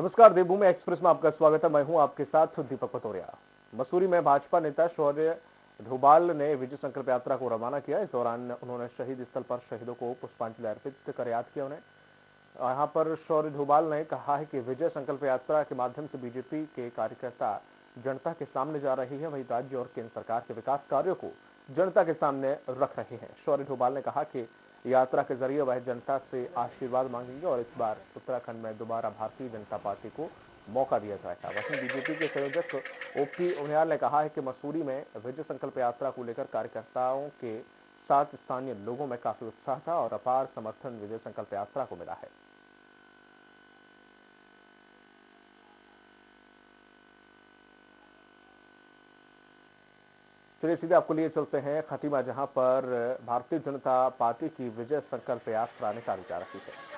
नमस्कार, देवभूमि एक्सप्रेस में आपका स्वागत है। मैं हूं आपके साथ दीपक पतोरिया। मसूरी में भाजपा नेता शौर्य ढोभाल ने विजय संकल्प यात्रा को रवाना किया। इस दौरान उन्होंने शहीद स्थल पर शहीदों को पुष्पांजलि अर्पित कर याद किया। उन्हें यहां पर शौर्य ढोभाल ने कहा है कि विजय संकल्प यात्रा के माध्यम से बीजेपी के कार्यकर्ता जनता के सामने जा रही है, वहीं राज्य और केंद्र सरकार के विकास कार्यों को जनता के सामने रख रहे हैं। शौर्य ढोभाल ने कहा कि यात्रा के जरिए वह जनता से आशीर्वाद मांगेंगे और इस बार उत्तराखंड में दोबारा भारतीय जनता पार्टी को मौका दिया जाएगा। वहीं बीजेपी के संयोजक ओपी उनियाल ने कहा है कि मसूरी में विजय संकल्प यात्रा को लेकर कार्यकर्ताओं के साथ स्थानीय लोगों में काफी उत्साह था और अपार समर्थन विजय संकल्प यात्रा को मिला है। चलिए सीधे आपको लिए चलते हैं खतीमा, जहां पर भारतीय जनता पार्टी की विजय संकल्प यात्रा निकाली जा रही है।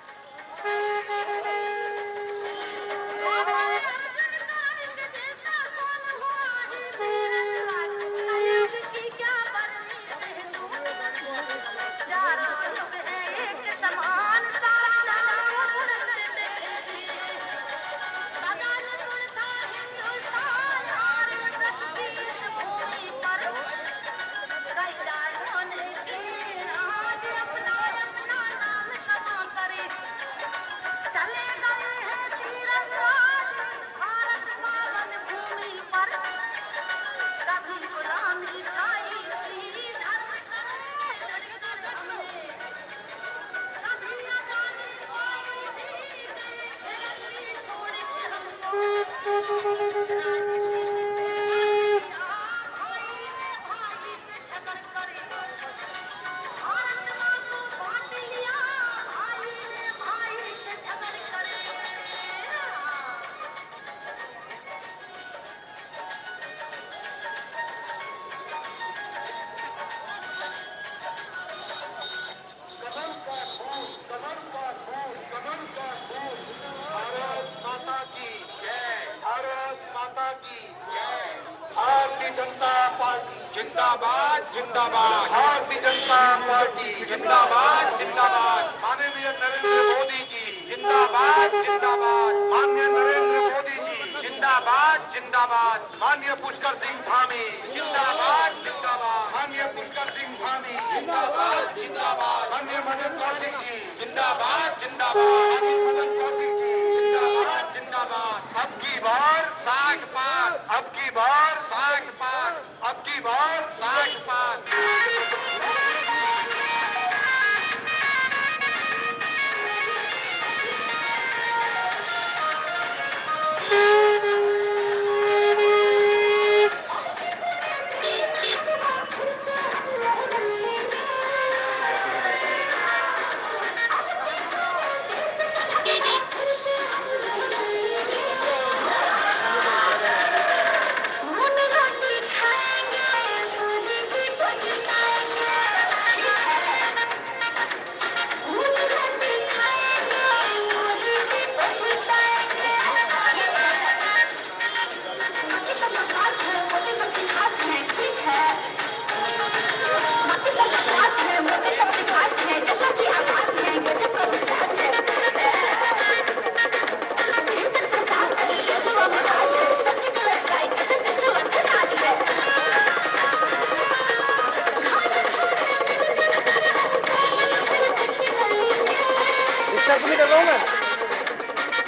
जनता पार्टी जिंदाबाद जिंदाबाद, भारतीय जनता पार्टी जिंदाबाद जिंदाबाद, माननीय नरेंद्र मोदी जी जिंदाबाद जिंदाबाद, माननीय नरेंद्र मोदी जी जिंदाबाद जिंदाबाद, माननीय पुष्कर सिंह धामी जिंदाबाद जिंदाबाद, माननीय पुष्कर सिंह धामी जिंदाबाद जिंदाबाद, माननीय मदन कौशिक जी जिंदाबाद जिंदाबाद, माननीय मदन कौशिक जी जिंदाबाद जिंदाबाद। अब की बार साग पात, अब की बार साग पात, अब की बार साग पात।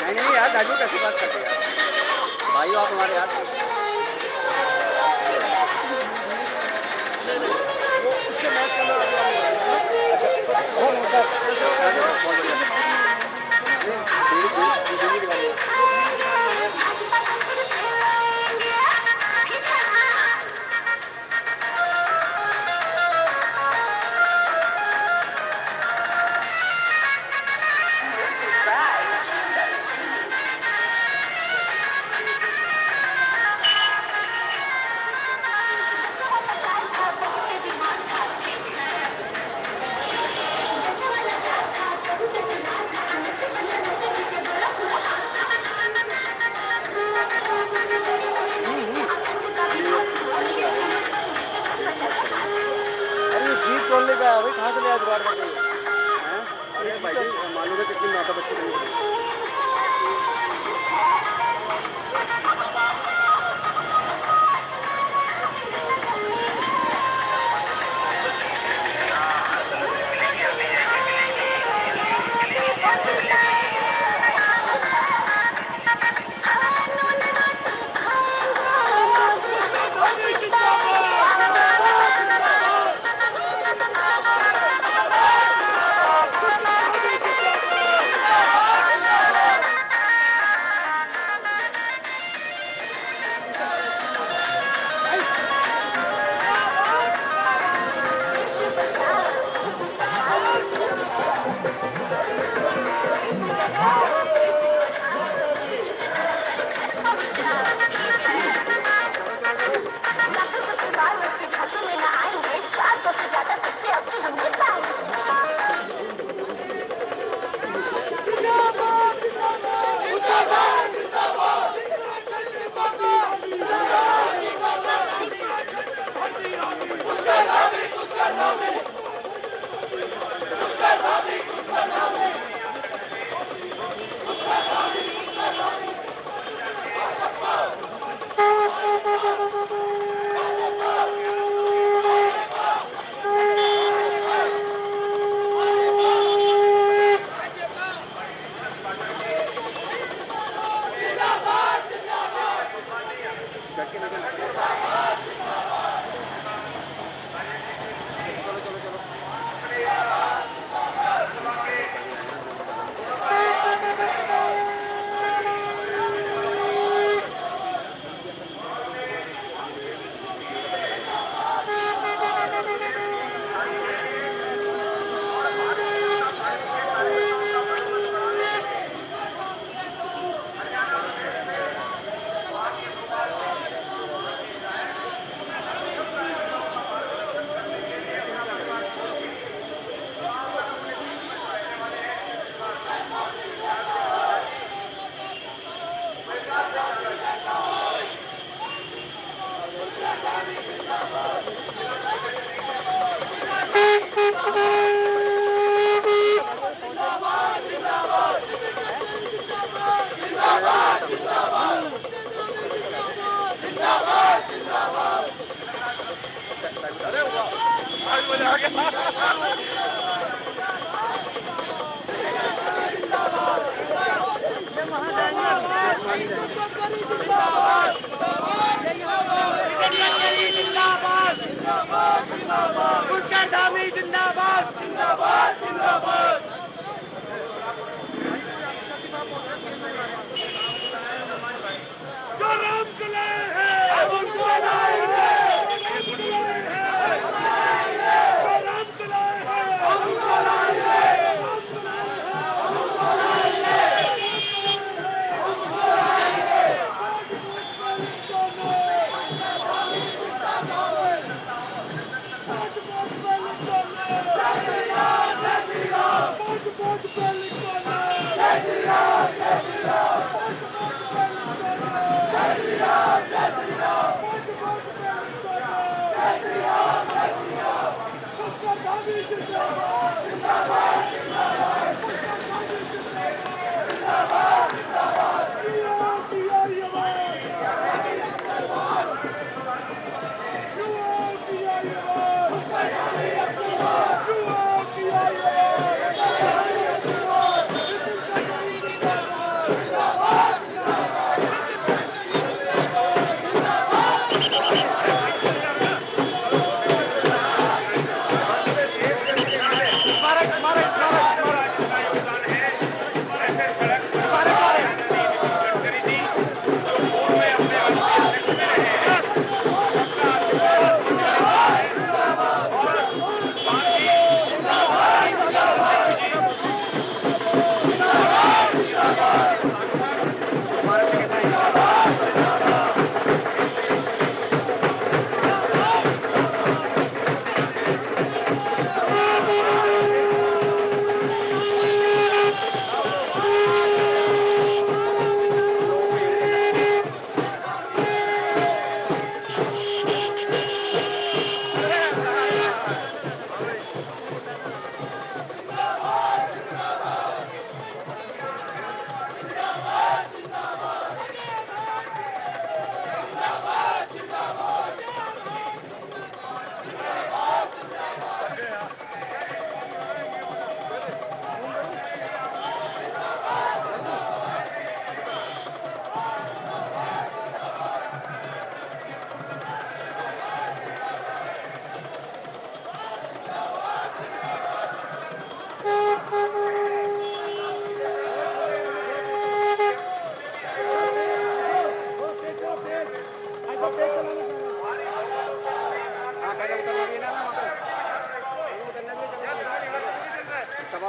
नहीं यार, राजू कैसी बात करते हैं भाई, आप हमारे यार उससे मैच तोड़ने का भाई, कहाँ से लिया जुगाड़ करके? मालूम है कितनी माता बच्ची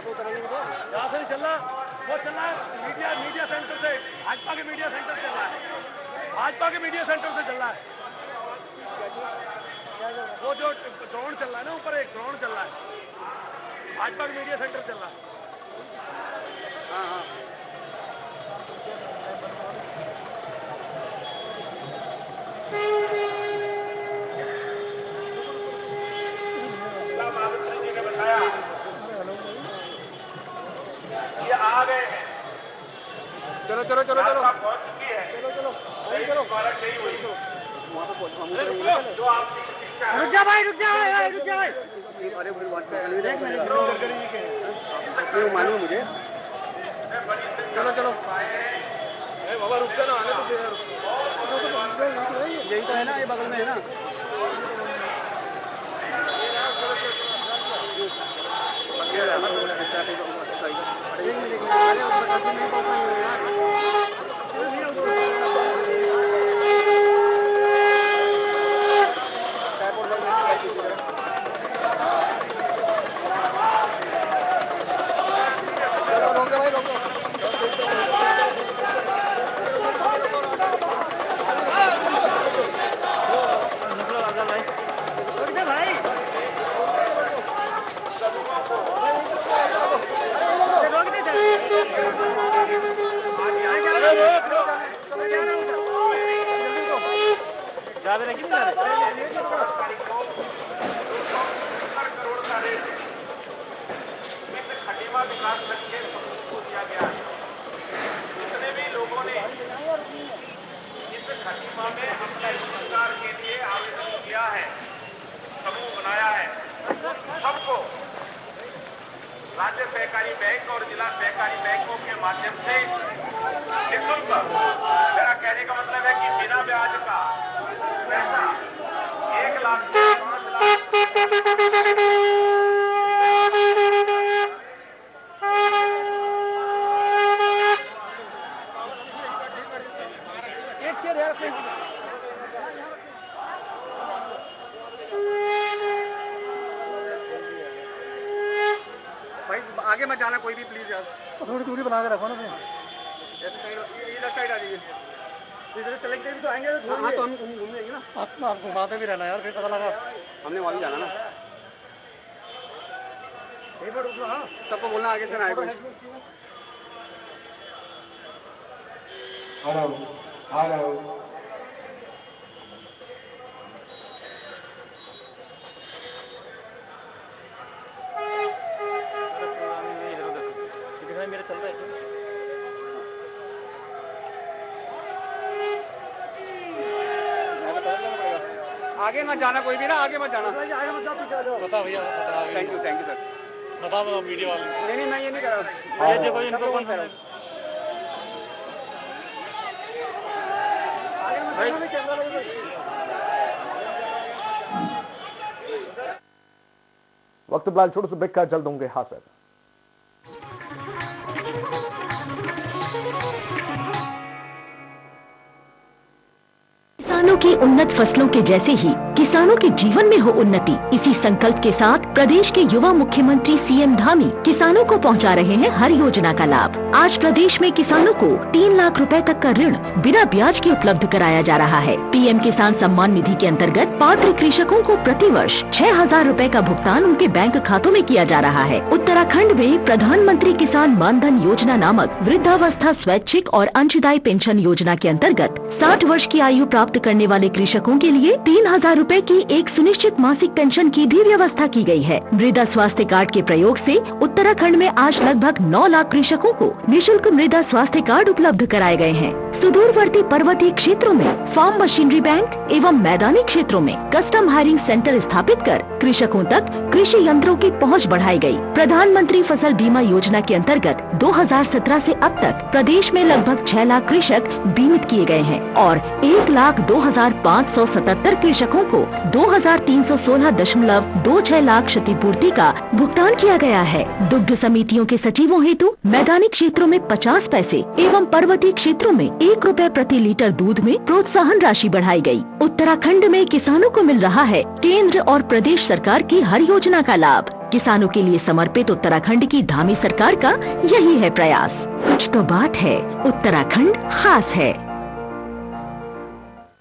यहाँ से नहीं चल रहा, वो चल रहा है मीडिया सेंटर से, भाजपा के मीडिया सेंटर चल रहा है, भाजपा के मीडिया सेंटर से चल रहा है। वो जो ड्रोन चल रहा है ना, ऊपर एक ड्रोन चल रहा है, भाजपा के मीडिया सेंटर चल रहा है। हाँ हाँ जी ने बताया ये आ गए हैं। चलो चलो चलो चलो पहुंच चुकी है। चलो चलो चलो मुबारक नहीं हुई जो आपकी शिक्षा है। रुक जा भाई, रुक जा भाई, रुक जा भाई। अरे मालूम मुझे। चलो चलो बाबा रुक जा ना, आने तो दे। यही तो है ना, ये बगल में है ना। ज्यादा नहीं कितना खटीमा विकास लक्ष्य को दिया गया है। जितने भी लोगों ने इस खटीमा में अपने रोजगार के लिए आवेदन किया है, समूह बनाया है, सबको राज्य सहकारी बैंक और जिला सहकारी बैंकों के माध्यम से निःशुल्क, मेरा कहने का मतलब है कि बिना ब्याज का पैसा 1 लाख से 5 लाख भाई आगे मत जाना कोई भी प्लीज यार, थोड़ी दूरी बना के रखो ना। इधर साइड आ जाइए। इधर चले गए भी तो आएंगे। हाँ तो हम घूम जाएंगे ना। आप घुमाते भी रहना यार, फिर पता लगा हमने वहाँ भी जाना ना। यहीं पर रुकना। हाँ सबको बोलना आगे से ना आए कोई। हेलो मेरे चल रहा है। आगे मत जाना कोई भी ना, आगे मत जाना। बता भैया, थैंक यू सर। बताओ वीडियो वाले। नहीं मैं ये नहीं कर रहा। देखो इनको कौन सा वक्त बिलाल छोटे से ब्रेक का, जल्द होंगे हासिल। किसानों की उन्नत फसलों के जैसे ही किसानों के जीवन में हो उन्नति, इसी संकल्प के साथ प्रदेश के युवा मुख्यमंत्री सीएम धामी किसानों को पहुंचा रहे हैं हर योजना का लाभ। आज प्रदेश में किसानों को 3 लाख रुपए तक का ऋण बिना ब्याज के उपलब्ध कराया जा रहा है। पीएम किसान सम्मान निधि के अंतर्गत पात्र कृषकों को प्रतिवर्ष 6,000 रुपए का भुगतान उनके बैंक खातों में किया जा रहा है। उत्तराखंड में प्रधानमंत्री किसान मानधन योजना नामक वृद्धावस्था स्वैच्छिक और अंशदायी पेंशन योजना के अंतर्गत 60 वर्ष की आयु प्राप्त करने वाले कृषकों के लिए 3,000 रुपए की एक सुनिश्चित मासिक पेंशन की भी व्यवस्था की गई है। मृदा स्वास्थ्य कार्ड के प्रयोग से उत्तराखंड में आज लगभग 9 लाख कृषकों को निःशुल्क मृदा स्वास्थ्य कार्ड उपलब्ध कराए गए हैं। सुदूरवर्ती पर्वतीय क्षेत्रों में फार्म मशीनरी बैंक एवं मैदानी क्षेत्रों में कस्टम हायरिंग सेंटर स्थापित कर कृषकों तक कृषि यंत्रों की पहुंच बढ़ाई गई। प्रधानमंत्री फसल बीमा योजना के अंतर्गत 2017 से अब तक प्रदेश में लगभग 6 लाख कृषक बीमित किए गए हैं और 1,02,577 कृषकों को 2,316.26 लाख क्षतिपूर्ति का भुगतान किया गया है। दुग्ध समितियों के सचिवों हेतु मैदानी क्षेत्रों में 50 पैसे एवं पर्वतीय क्षेत्रों में 1 रुपए प्रति लीटर दूध में प्रोत्साहन राशि बढ़ाई गई। उत्तराखंड में किसानों को मिल रहा है केंद्र और प्रदेश सरकार की हर योजना का लाभ। किसानों के लिए समर्पित उत्तराखंड की धामी सरकार का यही है प्रयास। कुछ तो बात है, उत्तराखंड खास है।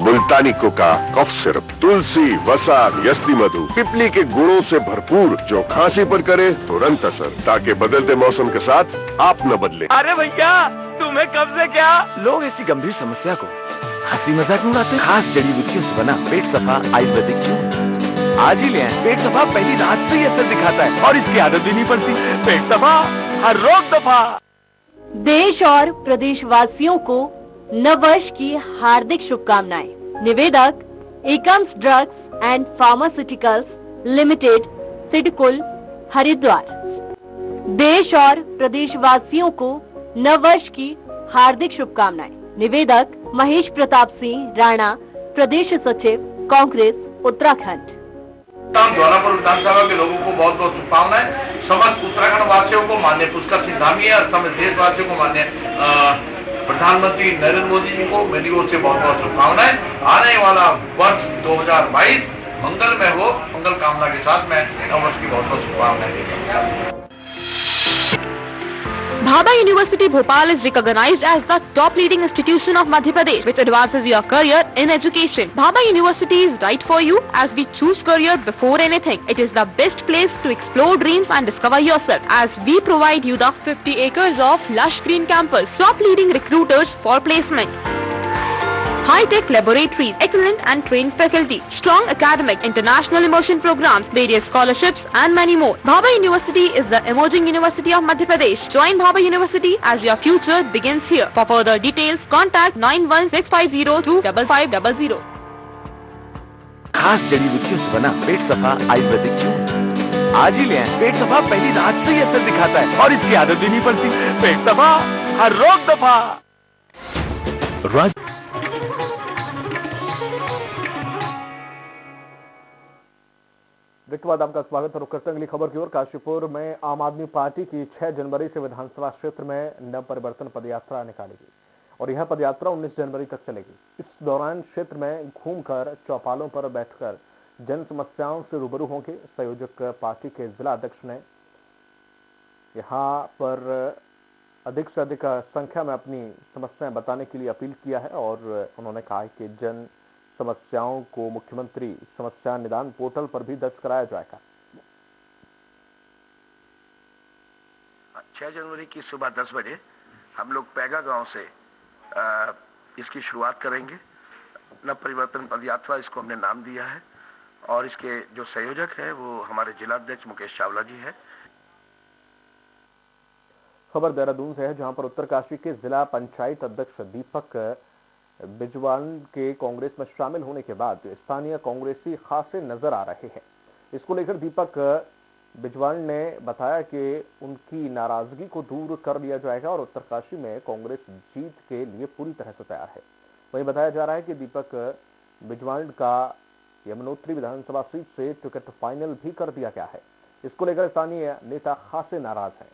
मुल्तानी कोका, कफ सिरप, तुलसी, वसा, यस्ती मधु, पिपली के गुणों से भरपूर, जो खांसी पर करे तुरंत असर, ताकि बदलते मौसम के साथ आप न बदले। अरे भैया, तुम्हें कब से क्या? लोग ऐसी गंभीर समस्या को हंसी मजाक में उड़ाते। खास जड़ी बूटियों से बना पेट सफा आयुर्वेदिक चूर्ण आज ही ले आए। पेट सफा पहली रात से ही असर दिखाता है और इसकी आदत भी नहीं पड़ती। पेट सफा, हर रोग दफा। देश और प्रदेशवासियों को नववर्ष की हार्दिक शुभकामनाएं। निवेदक Akums drugs and pharmaceuticals limited, SIDCUL, Haridwar. देश और प्रदेशवासियों को नववर्ष की हार्दिक शुभकामनाएं। निवेदक महेश प्रताप सिंह राणा, प्रदेश सचिव, कांग्रेस, उत्तराखंड। धौलापुर विधानसभा के लोगों को बहुत बहुत शुभकामनाएं। समस्त उत्तराखंड वासियों को माननीय पुष्कर सिंह धामी और समस्त देशवासियों को माननीय प्रधानमंत्री नरेंद्र मोदी जी को मेरी ओर से बहुत बहुत शुभकामनाएं। आने वाला वर्ष 2022 मंगलमय हो, मंगल कामना के साथ मैं नववर्ष की बहुत बहुत शुभकामनाएं देता हूं। Bhabha University Bhopal is recognized as the top leading institution of Madhya Pradesh, which advances your career in education. Bhabha University is right for you as we choose career before anything. It is the best place to explore dreams and discover yourself, as we provide you the 50 acres of lush green campus, top leading recruiters for placement, high-tech laboratories, excellent and trained faculty, strong academic, international immersion programs, various scholarships and many more. Bhabha University is the emerging university of Madhya Pradesh. Join Bhabha University as your future begins here. For further details, contact 9165025500. खास जड़ी बूटियों से बना पेट सफा आयुर्वेदिक चूर्ण आज ही ले आए। पेट सफा पहली रात से ही असर दिखाता है और इसकी आदत भी नहीं पड़ती। पेट सफा, हर रोग दफा। ब्रेक के बाद आपका स्वागत है। रुक करते हैं अगली खबर की ओर। काशीपुर में आम आदमी पार्टी की 6 जनवरी से विधानसभा क्षेत्र में नव परिवर्तन पदयात्रा निकालेगी और यह पदयात्रा 19 जनवरी तक चलेगी। इस दौरान क्षेत्र में घूमकर चौपालों पर बैठकर जन समस्याओं से रूबरू होंगे। संयोजक पार्टी के जिला अध्यक्ष ने यहां पर अधिक से अधिक संख्या में अपनी समस्याएं बताने के लिए अपील किया है और उन्होंने कहा है कि जन समस्याओं को मुख्यमंत्री समस्या निदान पोर्टल पर भी दर्ज कराया जाएगा। 6 जनवरी की सुबह 10 बजे हम लोग पैगा गांव से इसकी शुरुआत करेंगे। नव परिवर्तन पदयात्रा इसको हमने नाम दिया है और इसके जो संयोजक है वो हमारे जिला अध्यक्ष मुकेश चावला जी है। खबर देहरादून से है, जहां पर उत्तरकाशी के जिला पंचायत अध्यक्ष दीपक बिजवाल के कांग्रेस में शामिल होने के बाद स्थानीय कांग्रेसी खासे नजर आ रहे हैं। इसको लेकर दीपक बिजवाल ने बताया कि उनकी नाराजगी को दूर कर लिया जाएगा और उत्तरकाशी में कांग्रेस जीत के लिए पूरी तरह से तैयार है। वहीं बताया जा रहा है कि दीपक बिजवाल का यमुनोत्री विधानसभा सीट से टिकट फाइनल भी कर दिया गया है। इसको लेकर स्थानीय नेता खासे नाराज हैं।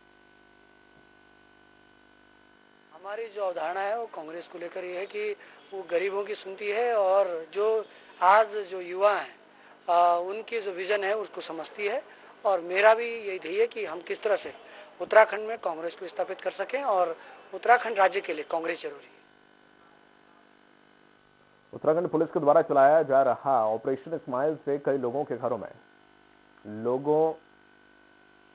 हमारी जो अवधारणा है वो कांग्रेस को लेकर ये है कि वो गरीबों की सुनती है और जो आज जो युवा हैं उनकी जो विजन है उसको समझती है। और मेरा भी यही ध्येय है कि हम किस तरह से उत्तराखंड में कांग्रेस को स्थापित कर सकें और उत्तराखंड राज्य के लिए कांग्रेस जरूरी है। उत्तराखंड पुलिस के द्वारा चलाया जा रहा ऑपरेशन स्माइल से कई लोगों के घरों में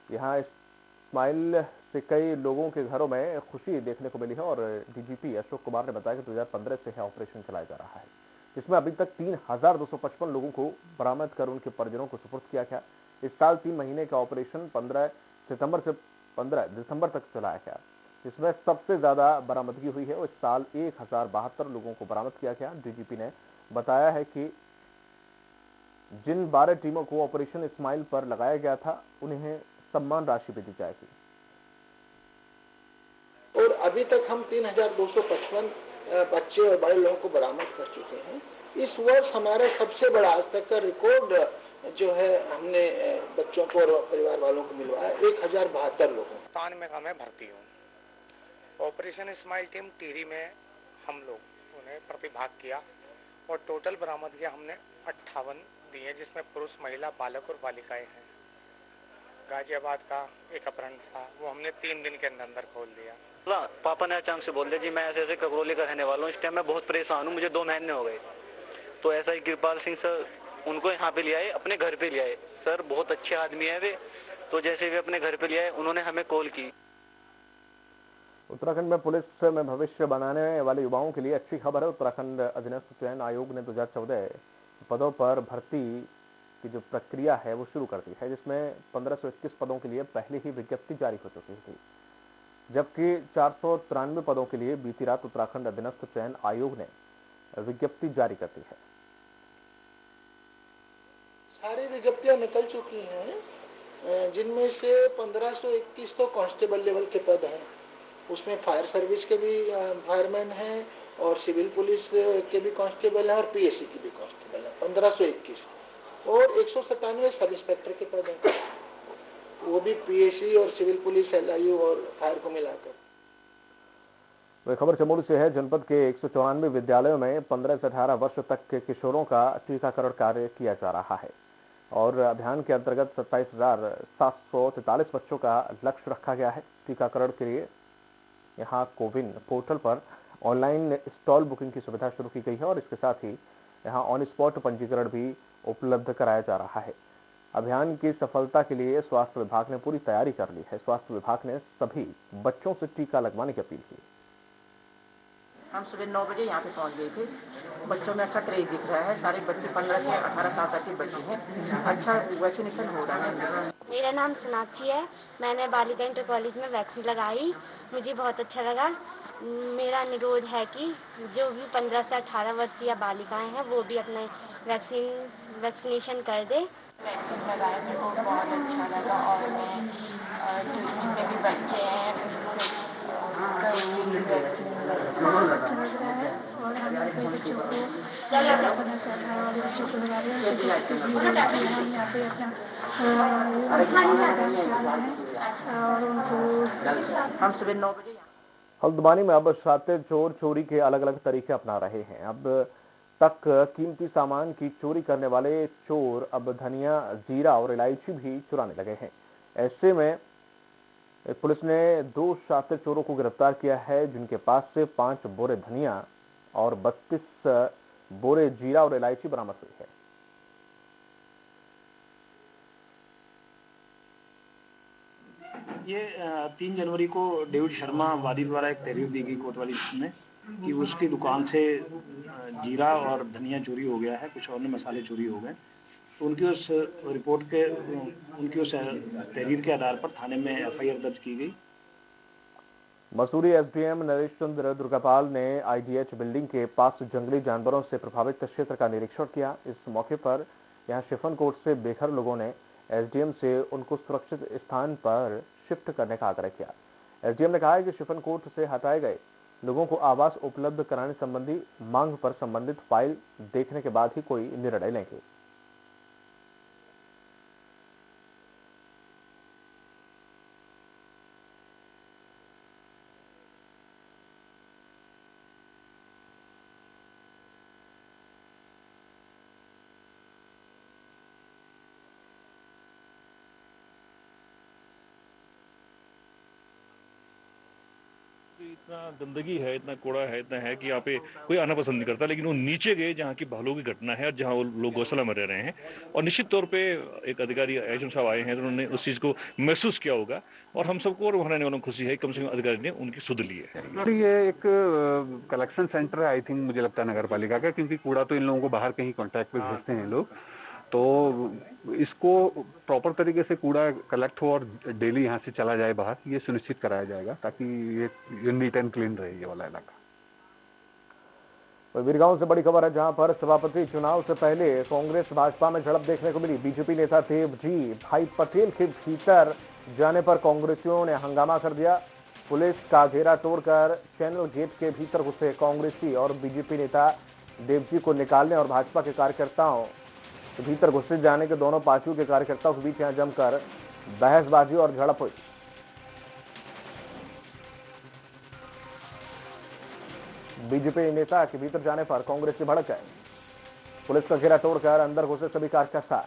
यहाँ स्माइल से कई लोगों के घरों में खुशी देखने को मिली है और डीजीपी अशोक कुमार ने बताया कि 2015 से यह ऑपरेशन चलाया जा रहा है, जिसमें अभी तक 3255 लोगों को बरामद कर उनके परिजनों को सुपुर्द किया गया। इस साल 3 महीने का ऑपरेशन 15 सितंबर से 15 दिसंबर तक चलाया गया, जिसमें सबसे ज्यादा बरामदगी हुई है। इस साल 1072 लोगों को बरामद किया गया। डीजीपी ने बताया है कि जिन 12 टीमों को ऑपरेशन स्माइल पर लगाया गया था उन्हें सम्मान राशि भी दी जाएगी। और अभी तक हम 3255 बच्चे और बड़े लोगों को बरामद कर चुके हैं। इस वर्ष हमारा सबसे बड़ा आज तक का रिकॉर्ड जो है हमने बच्चों को और परिवार वालों को मिलवाया 1072 लोगों। तान में मैं भर्ती हूँ। ऑपरेशन स्माइल टीम टिहरी में हम लोग उन्हें प्रतिभाग किया और टोटल बरामदगियां हमने 58 दी हैं, जिसमें पुरुष, महिला, बालक और बालिकाएं हैं। गाजियाबाद का एक अपहरण था, वो हमने 3 दिन के अंदर खोल दिया। पापा ने अचानक से बोल दिया जी मैं ऐसे ऐसे ककरौली का रहने वाला हूँ, इस टाइम मैं बहुत परेशान हूँ, मुझे 2 महीने हो गए। तो ऐसा ही कृपाल सिंह सर उनको यहाँ पे ले आए, अपने घर पे ले आए। सर बहुत अच्छे आदमी है वे, तो जैसे वे अपने घर पे ले आए उन्होंने हमें कॉल की। उत्तराखंड में पुलिस में भविष्य बनाने वाले युवाओं के लिए अच्छी खबर है। उत्तराखंड अधीनस्थ चयन आयोग ने 2014 पदों पर भर्ती की जो प्रक्रिया है वो शुरू कर दी है, जिसमें 1521 पदों के लिए पहले ही विज्ञप्ति जारी हो चुकी थी, जबकि 493 पदों के लिए बीती रात उत्तराखंड अधीनस्थ चयन आयोग ने विज्ञप्ति जारी कर दी है। सारी विज्ञप्तियां निकल चुकी हैं, जिनमें से 1521 तो कांस्टेबल लेवल के पद हैं। उसमें फायर सर्विस के भी फायरमैन हैं और सिविल पुलिस के भी कांस्टेबल हैं और पीएससी की भी कांस्टेबल है 1521, और 197 सब इंस्पेक्टर के पद हैं, वो भी पीएससी और सिविल पुलिस, एलआईयू और फायर को मिलाकर। वह खबर चमोली से है। जनपद के 194 विद्यालयों में 15 से 18 वर्ष तक के किशोरों का टीकाकरण कार्य किया जा रहा है और अभियान के अंतर्गत 27,743 बच्चों का लक्ष्य रखा गया है। टीकाकरण के लिए यहां कोविन पोर्टल पर ऑनलाइन स्टॉल बुकिंग की सुविधा शुरू की गई है और इसके साथ ही यहां ऑन स्पॉट पंजीकरण भी उपलब्ध कराया जा रहा है। अभियान की सफलता के लिए स्वास्थ्य विभाग ने पूरी तैयारी कर ली है। स्वास्थ्य विभाग ने सभी बच्चों से टीका लगवाने की अपील की। हम सुबह 9 बजे यहाँ पे पहुँच गए थे। बच्चों में अच्छा क्रेज दिख रहा है, सारे बच्चे 15 से 18 साल तक के बच्चे हैं, अच्छा वैक्सीनेशन हो रहा है। मेरा नाम सोनाक्षी है, मैंने बालिका इंटर कॉलेज में वैक्सीन लगाई, मुझे बहुत अच्छा लगा। मेरा अनुरोध है कि जो भी 15 से 18 वर्ष या बालिकाएं हैं वो भी अपने वैक्सीनेशन कर दे। वैक्सीन लगाया मेरे को बहुत अच्छा लगा और मैं जो जितने भी बच्चे हैं हम सुबह 9 बजे। हल्द्वानी में अब शातिर चोर चोरी के अलग अलग तरीके अपना रहे हैं। अब तक कीमती सामान की चोरी करने वाले चोर अब धनिया, जीरा और इलायची भी चुराने लगे हैं। ऐसे में पुलिस ने 2 शातिर चोरों को गिरफ्तार किया है, जिनके पास से 5 बोरे धनिया और 32 बोरे जीरा और इलायची बरामद हुई है। ये 3 जनवरी को डेविड शर्मा वादी द्वारा एक तहरीर दी गई कोतवाली में कि उसकी दुकान से जीरा और धनिया चोरी हो गया है, कुछ और मसाले चोरी हो गए। तो उनकी उस रिपोर्ट के उनकी उस तहरीर के आधार पर थाने में एफआईआर दर्ज की गई। मसूरी एसडीएम नरेश चंद्र दुर्गापाल ने आईडीएच बिल्डिंग के पास जंगली जानवरों से प्रभावित क्षेत्र का निरीक्षण किया। इस मौके पर यहां शिफनकोट से बेघर लोगों ने एसडीएम से उनको सुरक्षित स्थान पर शिफ्ट करने का आग्रह किया। एसडीएम ने कहा कि शिफनकोट से हटाए गए लोगों को आवास उपलब्ध कराने संबंधी मांग पर संबंधित फाइल देखने के बाद ही कोई निर्णय लेंगे। इतना गंदगी है, इतना कूड़ा है, इतना है कि यहाँ पे कोई आना पसंद नहीं करता। लेकिन वो नीचे गए जहाँ की भालू की घटना है और जहाँ वो लोग गौशाला में रह रहे हैं, और निश्चित तौर पे एक अधिकारी एचएम साहब आए हैं तो उन्होंने उस चीज़ को महसूस किया होगा और हम सबको और रहने वालों को खुशी है, कम से कम अधिकारी ने उनकी सुध ली है। ये एक कलेक्शन सेंटर है, आई थिंक मुझे लगता है नगर पालिका का, क्योंकि कूड़ा तो इन लोगों को बाहर कहीं कॉन्ट्रैक्ट पे भेजते हैं लोग, तो इसको प्रॉपर तरीके से कूड़ा कलेक्ट हो और डेली यहाँ से चला जाए बाहर, ये सुनिश्चित कराया जाएगा ताकि ये नीट एंड क्लीन रहे ये वाला इलाका। वीरगांव से बड़ी खबर है, जहां पर सभापति चुनाव से पहले कांग्रेस भाजपा में झड़प देखने को मिली। बीजेपी नेता देवजी भाई पटेल के भीतर जाने पर कांग्रेसियों ने हंगामा कर दिया। पुलिस का घेरा तोड़कर चैनल गेट के भीतर घुसे कांग्रेसी और बीजेपी नेता देवजी को निकालने और भाजपा के कार्यकर्ताओं भीतर घुसे जाने के दोनों पार्टियों के कार्यकर्ताओं के बीच यहां जमकर बहसबाजी और झड़प हुई। बीजेपी नेता के भीतर जाने पर कांग्रेस से भड़क गए। पुलिस का घेरा तोड़कर अंदर घुसे सभी कार्यकर्ता।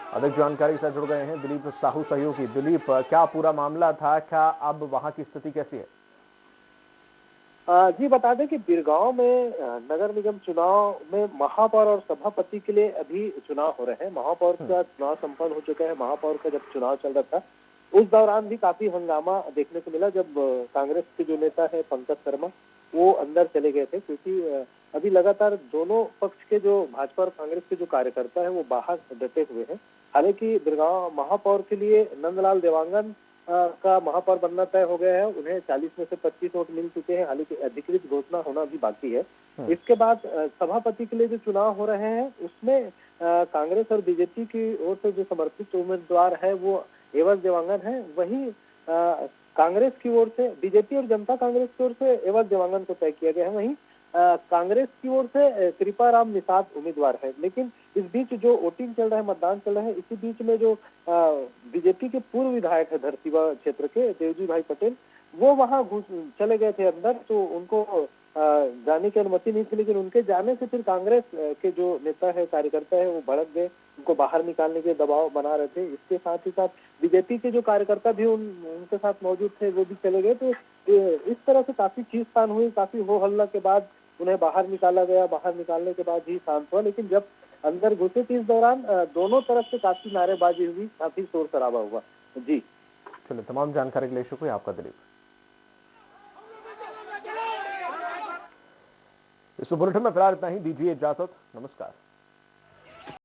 अधिक जानकारी के साथ जुड़ गए हैं दिलीप साहू सहयोगी। दिलीप, क्या पूरा मामला था, क्या अब वहां की स्थिति कैसी है? जी बता दें कि बिरगांव में नगर निगम चुनाव में महापौर और सभापति के लिए अभी चुनाव हो रहे हैं। महापौर का चुनाव संपन्न हो चुका है। महापौर का जब चुनाव चल रहा था उस दौरान भी काफी हंगामा देखने को मिला, जब कांग्रेस के जो नेता है पंकज शर्मा वो अंदर चले गए थे, क्योंकि अभी लगातार दोनों पक्ष के जो भाजपा और कांग्रेस के जो कार्यकर्ता है वो बाहर डटे हुए हैं। हालांकि बिरगांव महापौर के लिए नंदलाल देवांगन का महापौर बनना तय हो गया है। उन्हें 40 में से 25 वोट मिल चुके हैं। हालांकि अधिकृत घोषणा होना भी बाकी है। इसके बाद सभापति के लिए जो चुनाव हो रहे हैं उसमें कांग्रेस और बीजेपी की ओर से जो समर्थित उम्मीदवार है वो एवज देवांगन है। वहीं कांग्रेस की ओर से, बीजेपी और जनता कांग्रेस की ओर से एवज देवांगन को तय किया गया है। वहीं कांग्रेस की ओर से कृपाराम निषाद उम्मीदवार है। लेकिन इस बीच जो वोटिंग चल रहा है, मतदान चल रहा है, इसी बीच में जो बीजेपी के पूर्व विधायक है धरतीवा क्षेत्र के देवजी भाई पटेल, वो वहां चले गए थे अंदर, तो उनको जाने की अनुमति नहीं थी। लेकिन उनके जाने से फिर कांग्रेस के जो नेता है, कार्यकर्ता है, वो भड़क गए, उनको बाहर निकालने के दबाव बना रहे थे। इसके साथ ही साथ बीजेपी के जो कार्यकर्ता भी उनके साथ मौजूद थे वो भी चले गए। तो इस तरह से काफी खींचतान हुई, काफी हो हल्ला के बाद उन्हें बाहर निकाला गया। बाहर निकालने के बाद ही शांत हुआ। लेकिन जब अंदर घुसे थे इस दौरान दोनों तरफ से काफी नारेबाजी हुई, काफी शोर शराबा हुआ। जी चलिए, तमाम जानकारी के लिए शुक्रिया आपका दिलीप। इस बुलेटिन में फिलहाल इतना ही। दीजिए इजाजत, नमस्कार।